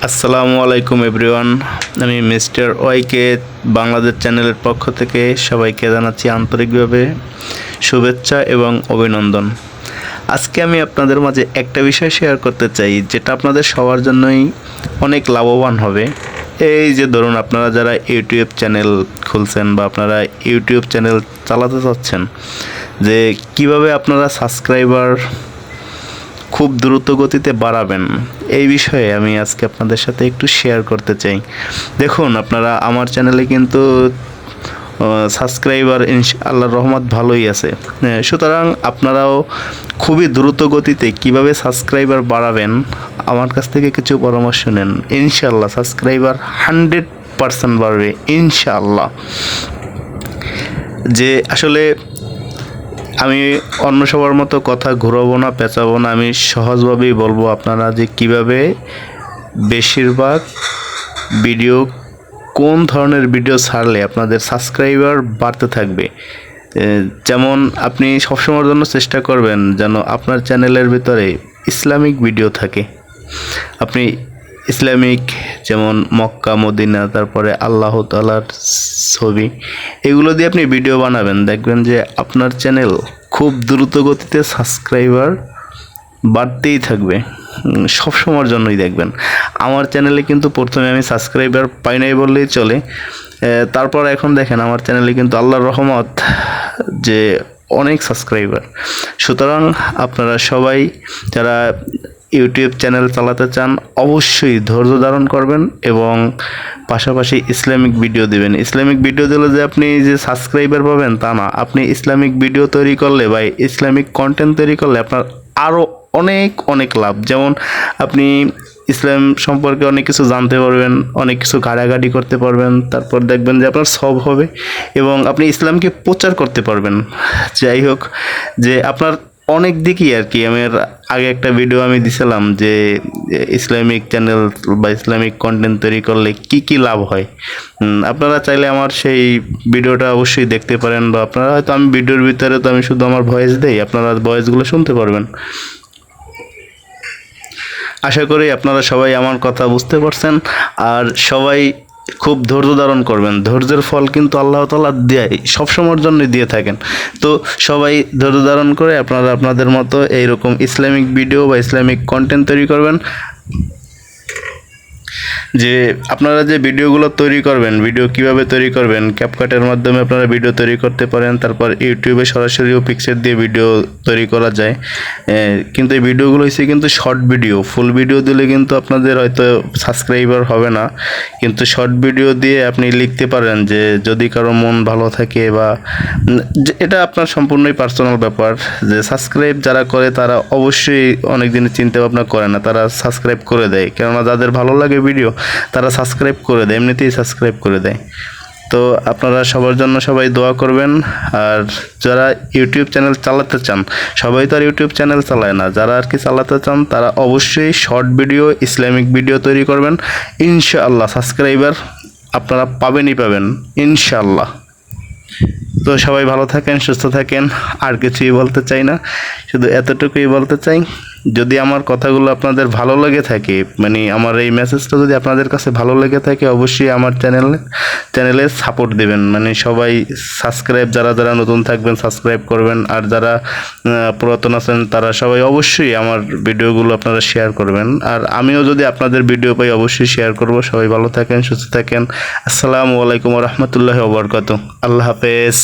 আসসালামু আলাইকুম এভরিওয়ান। আমি মিস্টার ওয়াইকে বাংলাদেশ চ্যানেলের পক্ষ থেকে সবাইকে জানাচ্ছি আন্তরিকভাবে শুভেচ্ছা এবং অভিনন্দন। আজকে আমি আপনাদের মাঝে একটা বিষয় শেয়ার করতে চাই, যেটা আপনাদের সবার জন্যই অনেক লাভবান হবে। এই যে ধরুন, আপনারা যারা ইউটিউব চ্যানেল খুলছেন বা আপনারা ইউটিউব চ্যানেল চালাতে চাচ্ছেন, যে কিভাবে আপনারা সাবস্ক্রাইবার খুব দ্রুত গতিতে বাড়াবেন, এই বিষয়ে আমি আজকে আপনাদের সাথে একটু শেয়ার করতে চাই। দেখুন, আপনারা আমার চ্যানেলে কিন্তু সাবস্ক্রাইবার আল্লাহর রহমত ভালোই আছে। সুতরাং আপনারাও খুবই দ্রুত গতিতে কিভাবে সাবস্ক্রাইবার বাড়াবেন, আমার কাছ থেকে কিছু পরামর্শ নেন। ইনশাআল্লাহ সাবস্ক্রাইবার 100% বাড়বে ইনশাআল্লাহ। যে আসলে আমি অন্য সবার মতো কথা ঘুরাবো না, পেঁচাবো না, আমি সহজভাবেই বলবো আপনারা যে কিভাবে বেশিরভাগ ভিডিও, কোন ধরনের ভিডিও ছাড়লে আপনাদের সাবস্ক্রাইবার বাড়তে থাকবে। যেমন আপনি সবসময়ের জন্য চেষ্টা করবেন যেন আপনার চ্যানেলের ভিতরে ইসলামিক ভিডিও থাকে। আপনি ইসলামিক, যেমন মক্কা মদিনা, তারপরে আল্লাহ তাআলার ছবি, এগুলো দিয়ে আপনি ভিডিও বানাবেন, দেখবেন যে আপনার চ্যানেল খুব দ্রুত গতিতে সাবস্ক্রাইবার বাড়তেই থাকবে সব সময়ের জন্যই। দেখবেন আমার চ্যানেলে কিন্তু প্রথমে আমি সাবস্ক্রাইবার পাই নাই বললেই চলে, তারপর এখন দেখেন আমার চ্যানেলে কিন্তু আল্লাহর রহমত যে অনেক সাবস্ক্রাইবার। সুতরাং আপনারা সবাই যারা ইউটিউব চ্যানেল চালাতে চান অবশ্যই ধৈর্য ধারণ করবেন এবং পাশাপাশি ইসলামিক ভিডিও দিবেন। ইসলামিক ভিডিও দিলে যে আপনি যে সাবস্ক্রাইবার পাবেন তা না, আপনি ইসলামিক ভিডিও তৈরি করলে বা ইসলামিক কন্টেন্ট তৈরি করলে আপনার আরও অনেক অনেক লাভ। যেমন আপনি ইসলাম সম্পর্কে অনেক কিছু জানতে পারবেন, অনেক কিছু ঘাটাঘাটি করতে পারবেন, তারপর দেখবেন যে আপনার সব হবে এবং আপনি ইসলামকে প্রচার করতে পারবেন। যাই হোক, যে আপনার অনেক দিকই আর কি। আমি আগে একটা ভিডিও আমি দিছিলাম যে ইসলামিক চ্যানেল বা ইসলামিক কন্টেন্ট তৈরি করলে কি কি লাভ হয়। আপনারা চাইলে আমার সেই ভিডিওটা অবশ্যই দেখতে পারেন, বা আপনারা হয়তো, আমি ভিডিওর ভিতরে তো আমি শুধু আমার ভয়েস দেই, আপনারা ভয়েসগুলো শুনতে পারবেন। আশা করি আপনারা সবাই আমার কথা বুঝতে পারছেন, আর সবাই খুব ধৈর্য ধারণ করবেন। ধৈর্যের ফল কিন্তু আল্লাহ তাআলা দেয়, সবসময়ের জন্য দিয়ে থাকেন। তো সবাই ধৈর্য ধারণ করে আপনারা আপনাদের মতো এইরকম ইসলামিক ভিডিও বা ইসলামিক কন্টেন্ট তৈরি করবেন। যে আপনারা যে ভিডিওগুলো তৈরি করবেন, ভিডিও কিভাবে তৈরি করবেন, ক্যাপকাটের মাধ্যমে আপনারা ভিডিও তৈরি করতে পারেন। তারপর ইউটিউবে সরাসরিও পিকচার দিয়ে ভিডিও তৈরি করা যায়, কিন্তু এই ভিডিওগুলো হচ্ছে কিন্তু শর্ট ভিডিও। ফুল ভিডিও দিলে কিন্তু আপনাদের হয়তো সাবস্ক্রাইবার হবে না, কিন্তু শর্ট ভিডিও দিয়ে আপনি লিখতে পারেন যে যদি কারো মন ভালো থাকে, বা এটা আপনার সম্পূর্ণই পার্সোনাল ব্যাপার। যে সাবস্ক্রাইব যারা করে তারা অবশ্যই অনেক দিনের চিন্তা ভাবনা করে না, তারা সাবস্ক্রাইব করে দেয়। কেননা যাদের ভালো লাগে ভিডিও তারা সাবস্ক্রাইব করে দেয়, এমনিতেই সাবস্ক্রাইব করে দেয়। তো আপনারা সবার জন্য সবাই দোয়া করবেন। আর যারা ইউটিউব চ্যানেল চালাতে চান, সবাই তো আর ইউটিউব চ্যানেল চালায় না, যারা আর কি চালাতে চান তারা অবশ্যই শর্ট ভিডিও, ইসলামিক ভিডিও তৈরি করবেন। ইনশাআল্লাহ সাবস্ক্রাইবার আপনারা পাবেনই পাবেন ইনশাআল্লাহ। তো সবাই ভালো থাকেন, সুস্থ থাকেন, আর কিছুই বলতে চাই না, শুধু এতটুকুই বলতে চাই, যদি আমার কথাগুলো আপনাদের ভালো লেগে থাকে, মানে আমার এই মেসেজটা যদি আপনাদের কাছে ভালো লেগে থাকে, অবশ্যই আমার চ্যানেলে সাপোর্ট দেবেন। মানে সবাই সাবস্ক্রাইব, যারা যারা নতুন থাকবেন সাবস্ক্রাইব করবেন, আর যারা পুরাতন আছেন তারা সবাই অবশ্যই আমার ভিডিওগুলো আপনারা শেয়ার করবেন। আর আমিও যদি আপনাদের ভিডিও পাই অবশ্যই শেয়ার করব। সবাই ভালো থাকেন, সুস্থ থাকেন। আসসালামু আলাইকুম ওয়া রাহমাতুল্লাহি ওয়া বারাকাতুহু। আল্লাহ হাফেজ।